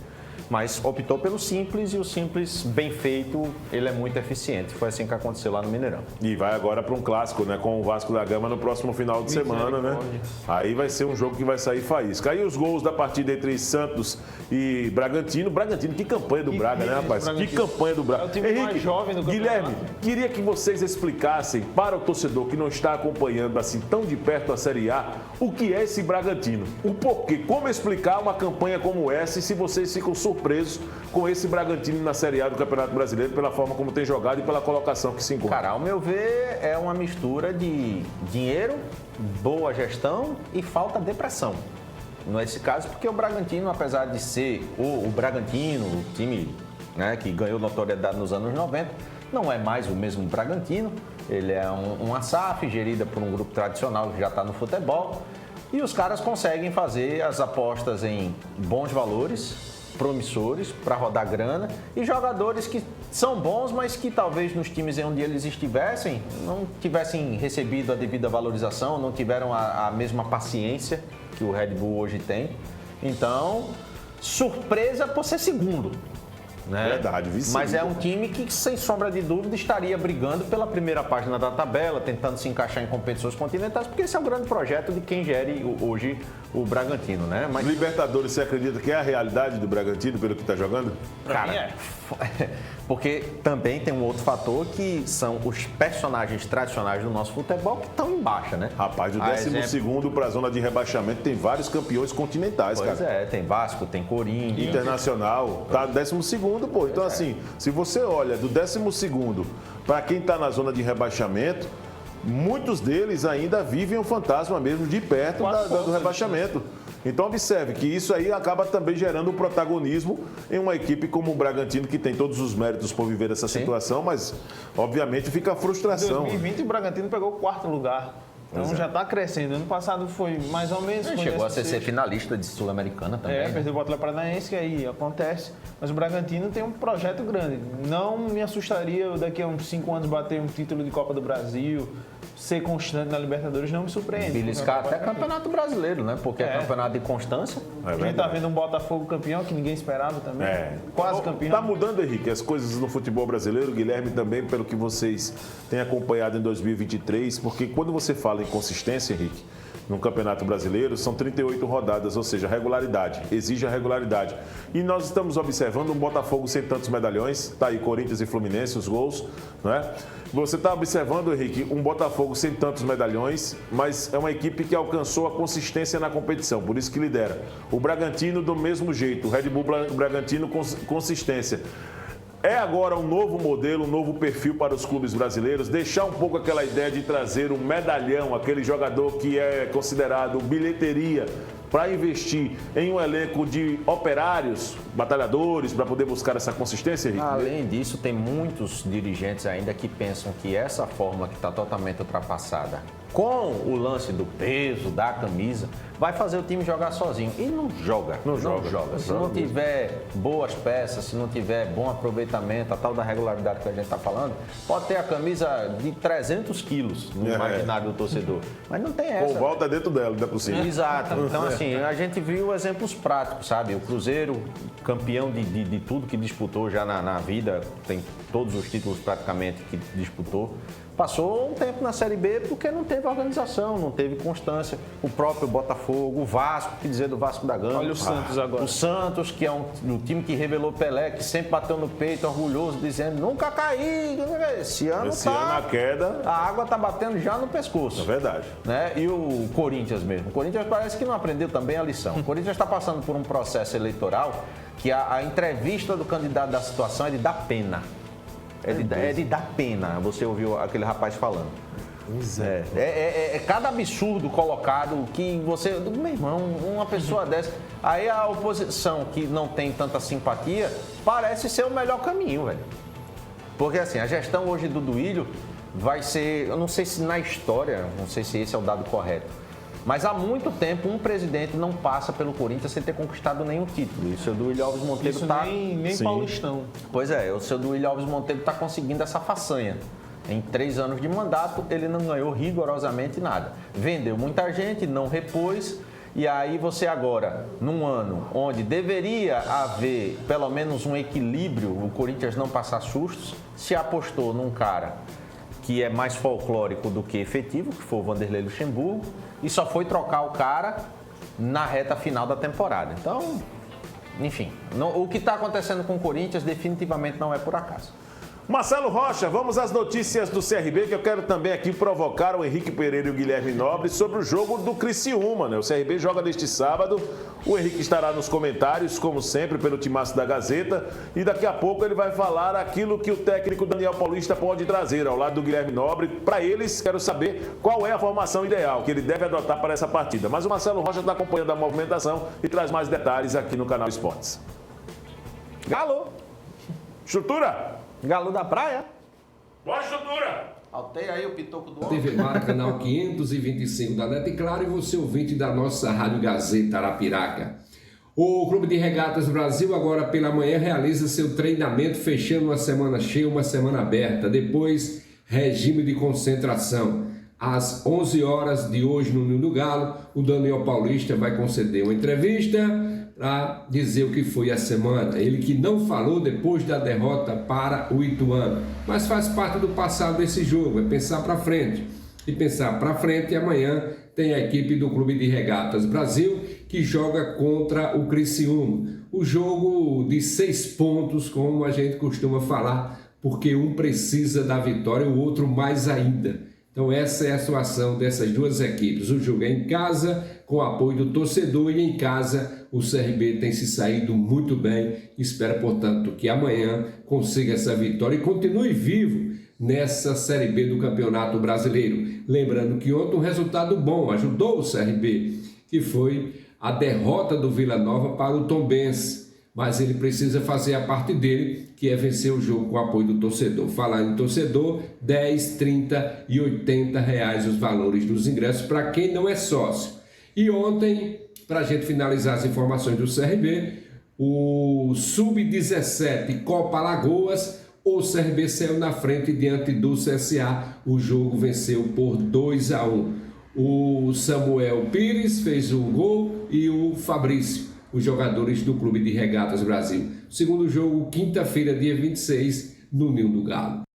[SPEAKER 2] mas optou pelo simples e o simples bem feito, ele é muito eficiente. Foi assim que aconteceu lá no Mineirão.
[SPEAKER 1] E vai agora para um clássico, né? Com o Vasco da Gama no próximo final de semana, né? Aí vai ser um jogo que vai sair faísca. Aí os gols da partida entre Santos e Bragantino. Bragantino, que campanha do Braga, né, rapaz? Que
[SPEAKER 6] Bragantino.
[SPEAKER 1] campanha do Braga.
[SPEAKER 6] É o time mais jovem do campeonato.
[SPEAKER 1] Guilherme, queria que vocês explicassem para o torcedor que não está acompanhando assim tão de perto a Série A, o que é esse Bragantino. O porquê, como explicar uma campanha como essa e se vocês ficam surpresos com esse Bragantino na Série A do Campeonato Brasileiro, pela forma como tem jogado e pela colocação que se encontra?
[SPEAKER 2] Cara, ao meu ver, é uma mistura de dinheiro, boa gestão e falta de pressão. Nesse caso, porque o Bragantino, apesar de ser o Bragantino, o time, né, que ganhou notoriedade nos anos 90, não é mais o mesmo Bragantino. Ele é uma SAF gerida por um grupo tradicional que já está no futebol. E os caras conseguem fazer as apostas em bons valores, promissores, para rodar grana, e jogadores que são bons, mas que talvez nos times onde eles estivessem não tivessem recebido a devida valorização, não tiveram a mesma paciência que o Red Bull hoje tem. Então, surpresa por ser segundo. Né?
[SPEAKER 1] Verdade, vice.
[SPEAKER 2] Mas é um time que, sem sombra de dúvida, estaria brigando pela primeira página da tabela, tentando se encaixar em competições continentais, porque esse é o grande projeto de quem gere hoje o Bragantino, né? Mas,
[SPEAKER 1] Libertadores, você acredita que é a realidade do Bragantino pelo que está jogando?
[SPEAKER 2] cara, porque também tem um outro fator que são os personagens tradicionais do nosso futebol que estão em baixa, né?
[SPEAKER 1] Rapaz, do 12º para a zona de rebaixamento tem vários campeões continentais,
[SPEAKER 2] Pois
[SPEAKER 1] cara.
[SPEAKER 2] tem Vasco, tem Corinthians.
[SPEAKER 1] Internacional, tá 12º, pô. Então, assim, se você olha do 12º para quem tá na zona de rebaixamento, muitos deles ainda vivem o fantasma mesmo de perto do rebaixamento. Então, observe que isso aí acaba também gerando um protagonismo em uma equipe como o Bragantino, que tem todos os méritos por viver essa situação, mas, obviamente, fica a
[SPEAKER 6] Em
[SPEAKER 1] frustração.
[SPEAKER 6] 2020 o Bragantino pegou o 4º lugar. Então já está crescendo. Ano passado foi mais ou menos. foi
[SPEAKER 2] Chegou a ser
[SPEAKER 6] 16º.
[SPEAKER 2] finalista de Sul-Americana também. né?
[SPEAKER 6] Perdeu o Atlético Paranaense, que aí acontece. Mas o Bragantino tem um projeto grande. Não me assustaria daqui a uns 5 anos bater um título de Copa do Brasil, ser constante na Libertadores, não me surpreende.
[SPEAKER 2] Beliscar até Campeonato Brasileiro, né? Porque é campeonato de constância.
[SPEAKER 1] É
[SPEAKER 6] A gente
[SPEAKER 1] verdade.
[SPEAKER 6] tá vendo um Botafogo campeão que ninguém esperava também. Quase campeão.
[SPEAKER 1] Tá mudando, Henrique, as coisas no futebol brasileiro, Guilherme, também pelo que vocês têm acompanhado em 2023, porque quando você fala em consistência, Henrique, no Campeonato Brasileiro, são 38 rodadas, ou seja, regularidade, exige a regularidade. E nós estamos observando um Botafogo sem tantos medalhões, tá aí Corinthians e Fluminense, os gols, não é? Você está observando, Henrique, um Botafogo sem tantos medalhões, mas é uma equipe que alcançou a consistência na competição, por isso que lidera. O Bragantino do mesmo jeito, o Red Bull Bragantino consistência. É agora um novo modelo, um novo perfil para os clubes brasileiros, deixar um pouco aquela ideia de trazer um medalhão, aquele jogador que é considerado bilheteria, para investir em um elenco de operários, batalhadores, para poder buscar essa consistência, Henrique?
[SPEAKER 2] Além disso, tem muitos dirigentes ainda que pensam que essa forma que está totalmente ultrapassada, com o lance do peso, da camisa, vai fazer o time jogar sozinho. E não joga.
[SPEAKER 1] Não joga.
[SPEAKER 2] Se não tiver boas peças, se não tiver bom aproveitamento, a tal da regularidade que a gente está falando, pode ter a camisa de 300 quilos no imaginário do torcedor. Mas não tem essa.
[SPEAKER 1] Ou volta dentro dela, ainda por cima.
[SPEAKER 2] Exato. Então, assim, a gente viu exemplos práticos, sabe? O Cruzeiro, campeão de tudo que disputou já na vida, tem todos os títulos praticamente que disputou. Passou um tempo na Série B porque não teve organização, não teve constância. O próprio Botafogo, o Vasco, que dizer do Vasco da Gama.
[SPEAKER 6] Olha o Santos agora.
[SPEAKER 2] O Santos, que é um time que revelou Pelé, que sempre bateu no peito, orgulhoso, dizendo nunca caí. Esse ano
[SPEAKER 1] a queda
[SPEAKER 2] a água tá batendo já no pescoço.
[SPEAKER 1] é verdade.
[SPEAKER 2] Né? E o Corinthians mesmo. O Corinthians parece que não aprendeu também a lição. O Corinthians está passando por um processo eleitoral que a entrevista do candidato da situação é de dar pena. É de dar pena. Você ouviu aquele rapaz falando. É cada absurdo colocado que você... Meu irmão, uma pessoa dessa... Aí a oposição, que não tem tanta simpatia, parece ser o melhor caminho, velho. Porque assim, a gestão hoje do Duílio vai ser... Eu não sei se na história, não sei se esse é o dado correto, mas há muito tempo um presidente não passa pelo Corinthians sem ter conquistado nenhum título. E o seu Duílio Alves Monteiro
[SPEAKER 6] Isso
[SPEAKER 2] está...
[SPEAKER 6] nem
[SPEAKER 1] Sim.
[SPEAKER 6] Paulistão.
[SPEAKER 2] Pois é, o seu Duílio Alves Monteiro está conseguindo essa façanha. Em 3 anos de mandato, ele não ganhou rigorosamente nada. Vendeu muita gente, não repôs. E aí você agora, num ano onde deveria haver pelo menos um equilíbrio, o Corinthians não passar sustos, se apostou num cara que é mais folclórico do que efetivo, que foi o Vanderlei Luxemburgo, e só foi trocar o cara na reta final da temporada. Então, enfim, o que está acontecendo com o Corinthians definitivamente não é por acaso.
[SPEAKER 1] Marcelo Rocha, vamos às notícias do CRB, que eu quero também aqui provocar o Henrique Pereira e o Guilherme Nobre sobre o jogo do Criciúma, né? O CRB joga neste sábado, o Henrique estará nos comentários, como sempre, pelo timaço da Gazeta, e daqui a pouco ele vai falar aquilo que o técnico Daniel Paulista pode trazer ao lado do Guilherme Nobre. Para eles, quero saber qual é a formação ideal que ele deve adotar para essa partida. Mas o Marcelo Rocha está acompanhando a movimentação e traz mais detalhes aqui no canal Esportes.
[SPEAKER 6] Galo!
[SPEAKER 1] Estrutura!
[SPEAKER 6] Galo da praia?
[SPEAKER 1] Boa estrutura!
[SPEAKER 2] Alteia aí o pitoco do
[SPEAKER 7] TV Mar, canal 525 da NET, e claro, e você ouvinte da nossa Rádio Gazeta Arapiraca. O Clube de Regatas Brasil agora pela manhã realiza seu treinamento, fechando uma semana cheia, uma semana aberta. Depois, regime de concentração. Às 11 horas de hoje no Ninho do Galo, o Daniel Paulista vai conceder uma entrevista para dizer o que foi a semana. Ele que não falou depois da derrota para o Ituano, mas faz parte do passado desse jogo, é pensar para frente. E pensar para frente, amanhã tem a equipe do Clube de Regatas Brasil que joga contra o Criciúma. O jogo de 6 pontos, como a gente costuma falar, porque um precisa da vitória e o outro mais ainda. Então essa é a situação dessas duas equipes. O jogo é em casa, com o apoio do torcedor, e em casa o CRB tem se saído muito bem. Espero, portanto, que amanhã consiga essa vitória e continue vivo nessa Série B do Campeonato Brasileiro. Lembrando que ontem um resultado bom ajudou o CRB, que foi a derrota do Vila Nova para o Tombense. Mas ele precisa fazer a parte dele, que é vencer o jogo com o apoio do torcedor. Falar em torcedor, 10, 30 e 80 reais os valores dos ingressos para quem não é sócio. E ontem, para a gente finalizar as informações do CRB, o Sub-17 Copa Alagoas, o CRB saiu na frente diante do CSA. O jogo venceu por 2-1. O Samuel Pires fez o gol e o Fabrício, os jogadores do Clube de Regatas Brasil. Segundo jogo, quinta-feira, dia 26, no Ninho do Galo.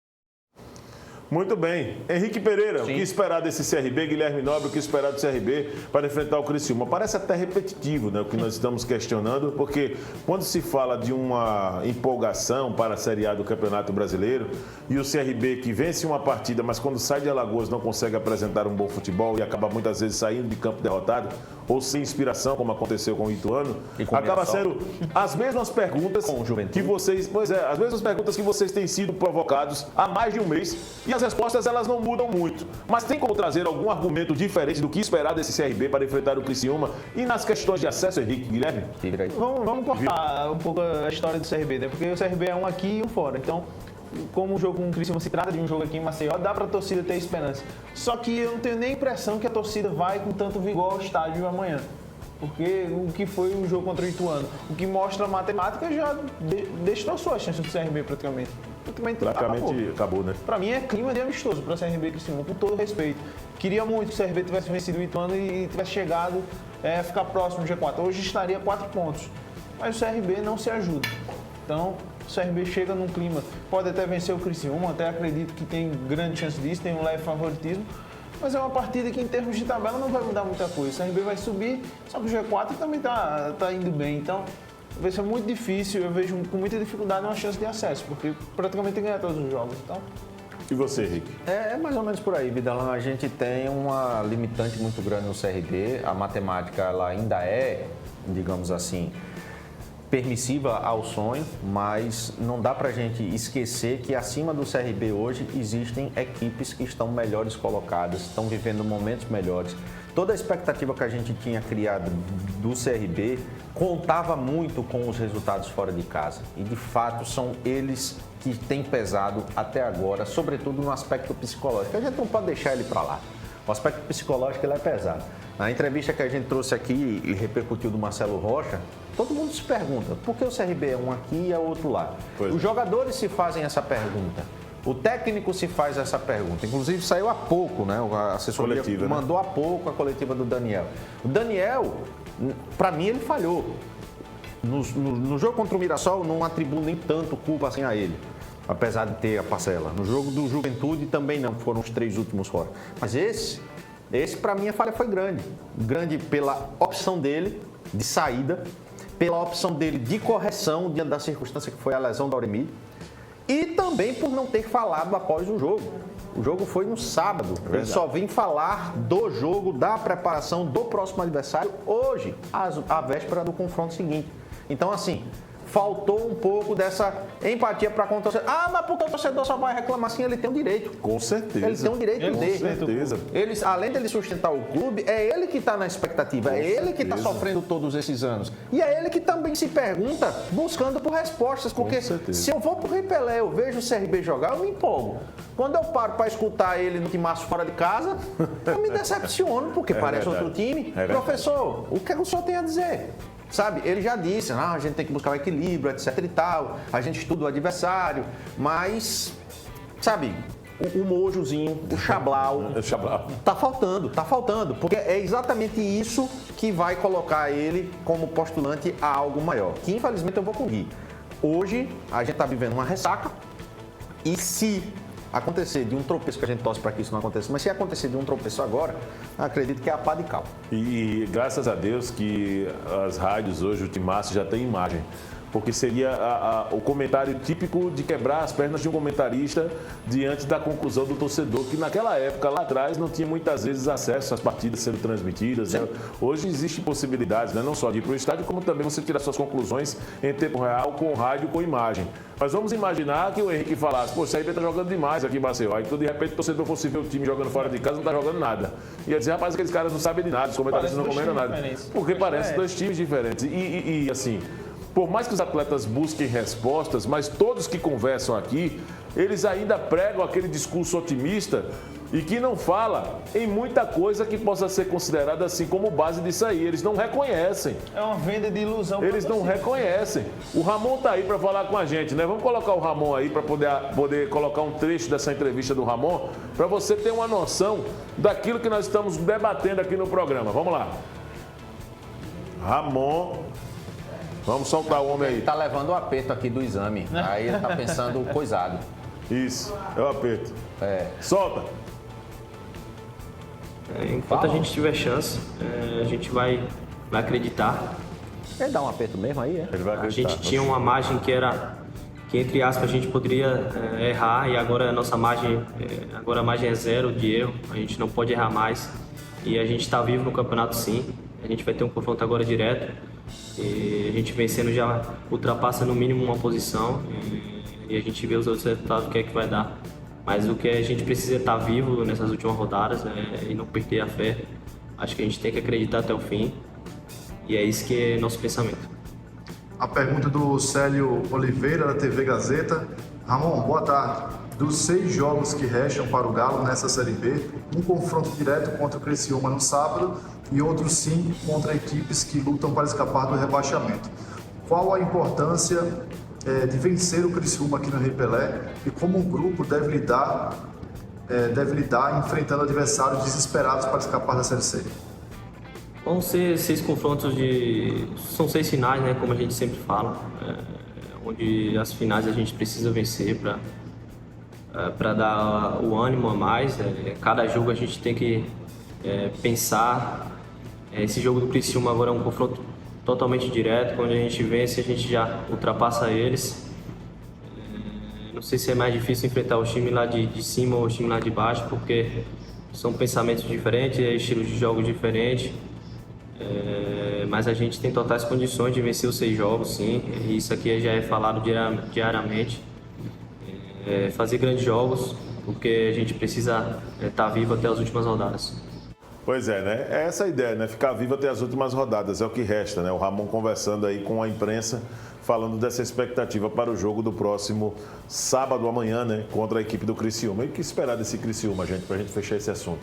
[SPEAKER 1] Muito bem. Henrique Pereira,
[SPEAKER 2] Sim.
[SPEAKER 1] O que esperar desse CRB? Guilherme Nobre, o que esperar do CRB para enfrentar o Criciúma? Parece até repetitivo, né, o que nós estamos questionando, porque quando se fala de uma empolgação para a Série A do Campeonato Brasileiro e o CRB que vence uma partida, mas quando sai de Alagoas não consegue apresentar um bom futebol e acaba muitas vezes saindo de campo derrotado ou sem inspiração, como aconteceu com o Ituano, acaba sendo as mesmas perguntas que vocês, as mesmas perguntas que vocês têm sido provocados há mais de um mês, e as respostas elas não mudam muito. Mas tem como trazer algum argumento diferente do que esperar desse CRB para enfrentar o Criciúma? E nas questões de acesso, Henrique, Guilherme?
[SPEAKER 6] Vamos cortar um pouco a história do CRB, né? Porque o CRB é um aqui e um fora. Então, como o jogo com o Criciúma se trata de um jogo aqui em Maceió, dá para a torcida ter esperança. Só que eu não tenho nem impressão que a torcida vai com tanto vigor ao estádio amanhã. Porque o que foi o jogo contra o Ituano, o que mostra a matemática já destroçou a chance do CRB praticamente.
[SPEAKER 1] Praticamente acabou, né?
[SPEAKER 6] Para mim é clima de amistoso para o CRB e Criciúma, com todo respeito. Queria muito que o CRB tivesse vencido o Ituano e tivesse chegado a ficar próximo do G4. Hoje estaria 4 pontos, mas o CRB não se ajuda. Então, o CRB chega num clima, pode até vencer o Criciúma, até acredito que tem grande chance disso, tem um leve favoritismo, mas é uma partida que em termos de tabela não vai mudar muita coisa. O CRB vai subir, só que o G4 também tá indo bem, então vai ser muito difícil, eu vejo com muita dificuldade uma chance de acesso, porque praticamente tem que ganhar todos os jogos. Então.
[SPEAKER 1] E você, Henrique?
[SPEAKER 2] É mais ou menos por aí, Vidalão. A gente tem uma limitante muito grande no CRB. A matemática ela ainda é, digamos assim, permissiva ao sonho, mas não dá pra gente esquecer que acima do CRB hoje existem equipes que estão melhores colocadas, estão vivendo momentos melhores. Toda a expectativa que a gente tinha criado do CRB contava muito com os resultados fora de casa. E, de fato, são eles que têm pesado até agora, sobretudo no aspecto psicológico. A gente não pode deixar ele para lá. O aspecto psicológico ele é pesado. Na entrevista que a gente trouxe aqui e repercutiu do Marcelo Rocha, todo mundo se pergunta por que o CRB é um aqui e é outro lá. Os jogadores se fazem essa pergunta. O técnico se faz essa pergunta. Inclusive, saiu há pouco, né? A assessoria coletiva, mandou há pouco a coletiva do Daniel. O Daniel, para mim, ele falhou. No jogo contra o Mirassol, não atribuo nem tanto culpa assim a ele, apesar de ter a parcela. No jogo do Juventude também não, foram os 3 últimos fora. Mas esse para mim, a falha foi grande. Grande pela opção dele de saída, pela opção dele de correção diante da circunstância que foi a lesão do Auremir, e também por não ter falado após o jogo. O jogo foi no sábado. Ele só vem falar do jogo, da preparação do próximo adversário hoje, à véspera do confronto seguinte. Então, assim, faltou um pouco dessa empatia para com o torcedor. Ah, mas porque o torcedor só vai reclamar assim? Ele tem um direito.
[SPEAKER 1] Com certeza.
[SPEAKER 2] Ele tem um direito dele.
[SPEAKER 1] Com certeza.
[SPEAKER 2] Ele, além dele sustentar o clube, é ele que está na expectativa, é ele que está sofrendo todos esses anos. E é ele que também se pergunta, buscando por respostas, porque se eu vou pro Rei Pelé, eu vejo o CRB jogar, eu me empolgo. Quando eu paro para escutar ele no timaço fora de casa, eu me decepciono, porque parece
[SPEAKER 1] verdade.
[SPEAKER 2] outro time.
[SPEAKER 1] É
[SPEAKER 2] Professor, o que o senhor tem a dizer? Sabe, ele já disse, a gente tem que buscar o equilíbrio, etc e tal, a gente estuda o adversário, mas, sabe, o mojozinho, o chablau, tá faltando, porque é exatamente isso que vai colocar ele como postulante a algo maior, que infelizmente eu vou corrigir. Hoje, a gente tá vivendo uma ressaca, e se acontecer de um tropeço, que a gente torce para que isso não aconteça, mas se acontecer de um tropeço agora, acredito que é a pá de cal.
[SPEAKER 1] E graças a Deus que as rádios hoje, o Timaço, já tem imagem. Porque seria o comentário típico de quebrar as pernas de um comentarista diante da conclusão do torcedor, que naquela época, lá atrás, não tinha muitas vezes acesso às partidas sendo transmitidas. Né? Hoje existem possibilidades, né? Não só de ir para o estádio, como também você tirar suas conclusões em tempo real, com rádio, com imagem. Mas vamos imaginar que o Henrique falasse, pô, o CRB tá jogando demais aqui em Maceió. Aí, de repente, o torcedor fosse ver o time jogando fora de casa, não tá jogando nada. Ia dizer, rapaz, aqueles caras não sabem de nada, os comentaristas não comentam nada. Porque parecem dois times diferentes. E assim, por mais que os atletas busquem respostas, mas todos que conversam aqui, eles ainda pregam aquele discurso otimista e que não fala em muita coisa que possa ser considerada assim como base disso aí. Eles não reconhecem.
[SPEAKER 6] É uma venda de ilusão.
[SPEAKER 1] Eles não reconhecem. O Ramon tá aí para falar com a gente, né? Vamos colocar o Ramon aí para poder colocar um trecho dessa entrevista do Ramon, para você ter uma noção daquilo que nós estamos debatendo aqui no programa. Vamos lá. Ramon. Vamos soltar o homem aí.
[SPEAKER 2] Ele tá levando o aperto aqui do exame. Aí ele tá pensando coisado.
[SPEAKER 1] Isso, é o aperto.
[SPEAKER 2] É.
[SPEAKER 1] Solta.
[SPEAKER 8] Enquanto a gente tiver chance, a gente vai acreditar.
[SPEAKER 2] Ele dá um aperto mesmo aí, é?
[SPEAKER 1] Ele vai
[SPEAKER 8] A
[SPEAKER 1] acreditar.
[SPEAKER 8] gente tinha uma margem que entre aspas, a gente poderia errar, e agora a nossa margem, agora a margem é 0 de erro, a gente não pode errar mais. E a gente está vivo no campeonato, sim. A gente vai ter um confronto agora direto. E a gente vencendo já ultrapassa no mínimo uma posição, e a gente vê os outros resultados, o que é que vai dar. Mas o que a gente precisa é estar vivo nessas últimas rodadas, e não perder a fé. Acho que a gente tem que acreditar até o fim, e é isso que é nosso pensamento.
[SPEAKER 9] A pergunta do Célio Oliveira, da TV Gazeta. Ramon, boa tarde. Dos 6 jogos que restam para o Galo nessa Série B, um confronto direto contra o Criciúma no sábado e outros 5 contra equipes que lutam para escapar do rebaixamento. Qual a importância de vencer o Criciúma aqui no Rei Pelé e como o grupo deve lidar enfrentando adversários desesperados para escapar da Série C?
[SPEAKER 8] Vão ser 6 confrontos são 6 finais, né? Como a gente sempre fala, onde as finais a gente precisa vencer para dar o ânimo a mais. Cada jogo a gente tem que pensar. Esse jogo do Criciúma agora é um confronto totalmente direto, quando a gente vence a gente já ultrapassa eles. Não sei se é mais difícil enfrentar o time lá de cima ou o time lá de baixo, porque são pensamentos diferentes, estilos de jogo diferentes. Mas a gente tem totais condições de vencer os 6 jogos, sim. Isso aqui já é falado diariamente. Fazer grandes jogos, porque a gente precisa estar vivo até as últimas rodadas.
[SPEAKER 1] Pois é, né? É essa a ideia, né? Ficar vivo até as últimas rodadas, é o que resta, né? O Ramon conversando aí com a imprensa, falando dessa expectativa para o jogo do próximo sábado, amanhã, né? Contra a equipe do Criciúma. E o que esperar desse Criciúma, gente, pra gente fechar esse assunto?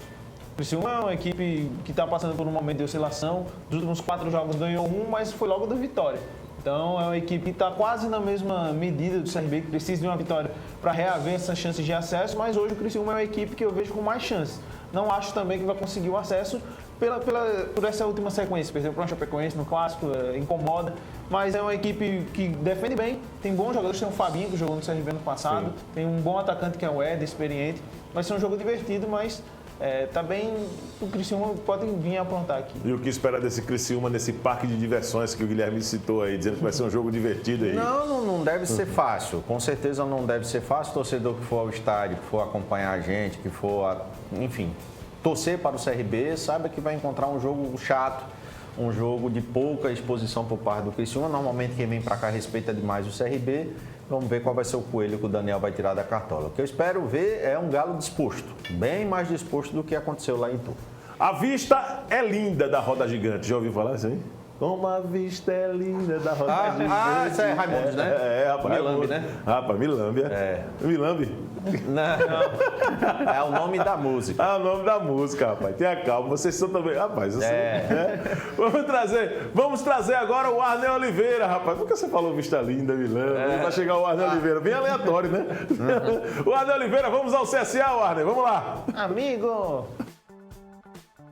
[SPEAKER 6] O Criciúma é uma equipe que está passando por um momento de oscilação. Dos últimos 4 jogos ganhou 1, mas foi logo da vitória. Então é uma equipe que está quase na mesma medida do CRB, que precisa de uma vitória para reaver essas chances de acesso, mas hoje o Criciúma é uma equipe que eu vejo com mais chances. Não acho também que vai conseguir o acesso por essa última sequência. Perdeu para o Chapecoense no Clássico, incomoda, mas é uma equipe que defende bem, tem bons jogadores, tem o Fabinho que jogou no CRB no passado, tem um bom atacante que é o Éder, experiente. Vai ser um jogo divertido, mas Tá bem, o Criciúma pode vir aprontar aqui.
[SPEAKER 1] E o que espera desse Criciúma nesse parque de diversões que o Guilherme citou aí, dizendo que vai ser um jogo divertido aí?
[SPEAKER 2] Não deve ser fácil. Com certeza não deve ser fácil. Torcedor que for ao estádio, que for acompanhar a gente, que for, enfim, torcer para o CRB, saiba que vai encontrar um jogo chato, um jogo de pouca exposição por parte do Criciúma. Normalmente quem vem para cá respeita demais o CRB. Vamos ver qual vai ser o coelho que o Daniel vai tirar da cartola. O que eu espero ver é um Galo disposto, bem mais disposto do que aconteceu lá em Itu.
[SPEAKER 1] A vista é linda da roda gigante. Já ouviu falar isso aí? Como a vista é linda da roda gigante.
[SPEAKER 2] Isso é Raimundos, né?
[SPEAKER 1] Rapaz.
[SPEAKER 2] Milambe, né?
[SPEAKER 1] Rapaz, Milambe. Milambe?
[SPEAKER 2] Não. É o nome da música.
[SPEAKER 1] É o nome da música, rapaz. Tenha calma. Vocês são também. Rapaz, eu sei. Vamos trazer agora o Arnel Oliveira, rapaz. Por que você falou vista linda, Milambe? Vai chegar o Arnel Oliveira. Bem aleatório, né? O Arnel Oliveira, vamos ao CSA, Arnel. Vamos lá.
[SPEAKER 6] Amigo!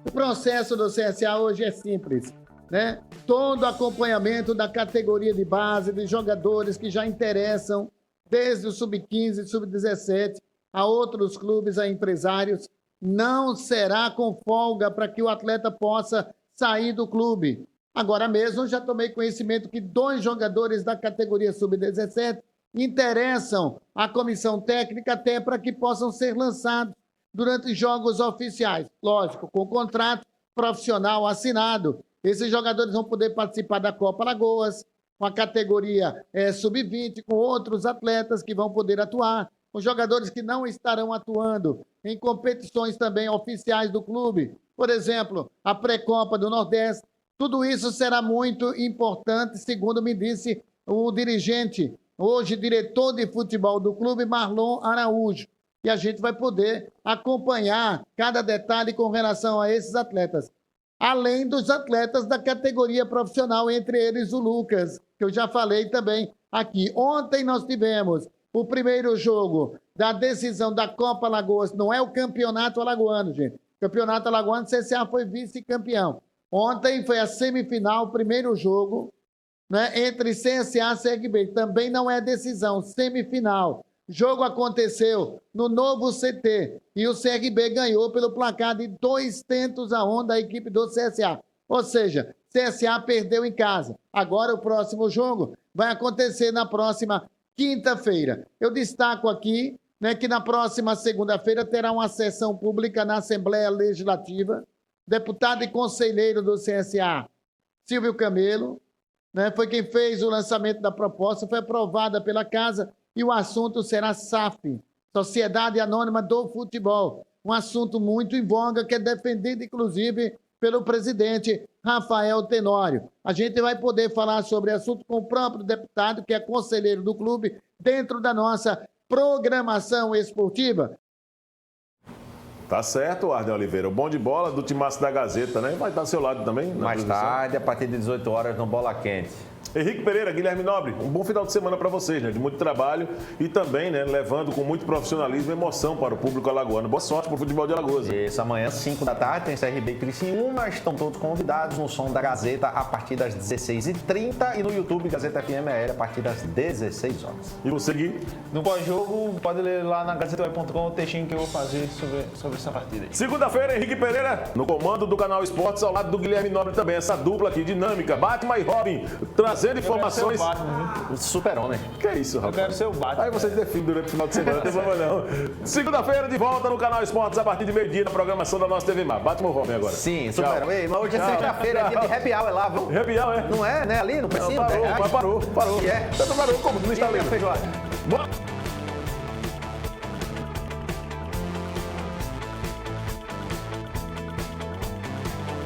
[SPEAKER 10] O processo do CSA hoje é simples, né? Todo acompanhamento da categoria de base, de jogadores que já interessam desde o sub-15, sub-17, a outros clubes, a empresários, não será com folga para que o atleta possa sair do clube. Agora mesmo, já tomei conhecimento que 2 jogadores da categoria sub-17 interessam a comissão técnica até para que possam ser lançados durante jogos oficiais. Lógico, com contrato profissional assinado. Esses jogadores vão poder participar da Copa Alagoas, com a categoria sub-20, com outros atletas que vão poder atuar, com jogadores que não estarão atuando em competições também oficiais do clube. Por exemplo, a Pré-Copa do Nordeste. Tudo isso será muito importante, segundo me disse o dirigente, hoje diretor de futebol do clube, Marlon Araújo. E a gente vai poder acompanhar cada detalhe com relação a esses atletas. Além dos atletas da categoria profissional, entre eles o Lucas, que eu já falei também aqui. Ontem nós tivemos o primeiro jogo da decisão da Copa Alagoas. Não é o campeonato alagoano, gente. O campeonato alagoano, o CSA foi vice-campeão. Ontem foi a semifinal, o primeiro jogo, né, entre CSA e CRB. Também não é decisão, semifinal. O jogo aconteceu no novo CT e o CRB ganhou pelo placar de 2-1 da equipe do CSA. Ou seja, CSA perdeu em casa. Agora o próximo jogo vai acontecer na próxima quinta-feira. Eu destaco aqui, né, que na próxima segunda-feira terá uma sessão pública na Assembleia Legislativa. Deputado e conselheiro do CSA, Silvio Camelo, né, foi quem fez o lançamento da proposta, foi aprovada pela Casa. E o assunto será SAF, Sociedade Anônima do Futebol. Um assunto muito em voga, que é defendido, inclusive, pelo presidente Rafael Tenório. A gente vai poder falar sobre o assunto com o próprio deputado, que é conselheiro do clube, dentro da nossa programação esportiva.
[SPEAKER 1] Tá certo, Arnel Oliveira. O bom de bola do Timaço da Gazeta, né? Vai estar ao seu lado também?
[SPEAKER 2] Mais tarde, a partir de 18 horas, no Bola Quente.
[SPEAKER 1] Henrique Pereira, Guilherme Nobre, um bom final de semana para vocês, né? De muito trabalho e também, né, levando com muito profissionalismo e emoção para o público alagoano. Boa sorte para o futebol de Alagoas.
[SPEAKER 2] Isso, amanhã, 5 da tarde, tem CRB e Criciúma. Estão todos convidados no Som da Gazeta a partir das 16h30 e no YouTube Gazeta FM Aérea a partir das 16 horas.
[SPEAKER 1] E você, Gui?
[SPEAKER 6] No pós-jogo, pode ler lá na gazetaweb.com o textinho que eu vou fazer sobre essa partida aí.
[SPEAKER 1] Segunda-feira, Henrique Pereira, no comando do canal Esportes, ao lado do Guilherme Nobre também. Essa dupla aqui, dinâmica, Batman e Robin, trazendo informações.
[SPEAKER 2] Super-homem.
[SPEAKER 1] Que é isso, rapaz?
[SPEAKER 6] Eu quero ser o Batman.
[SPEAKER 1] Aí vocês definem durante o final de semana, não tem problema não. Segunda-feira, de volta no canal Esportes, a partir de meio-dia, na programação da nossa TV Mar. Batman ou Robin agora?
[SPEAKER 2] Sim, Super-homem. Mas hoje é sexta-feira, é dia de happy hour lá, viu?
[SPEAKER 1] Happy hour, é?
[SPEAKER 2] Não é, né? Ali no precinho?
[SPEAKER 1] Parou.
[SPEAKER 2] Que é?
[SPEAKER 1] Você parou, como? Não está lendo.
[SPEAKER 2] Feijoada.
[SPEAKER 1] Bora.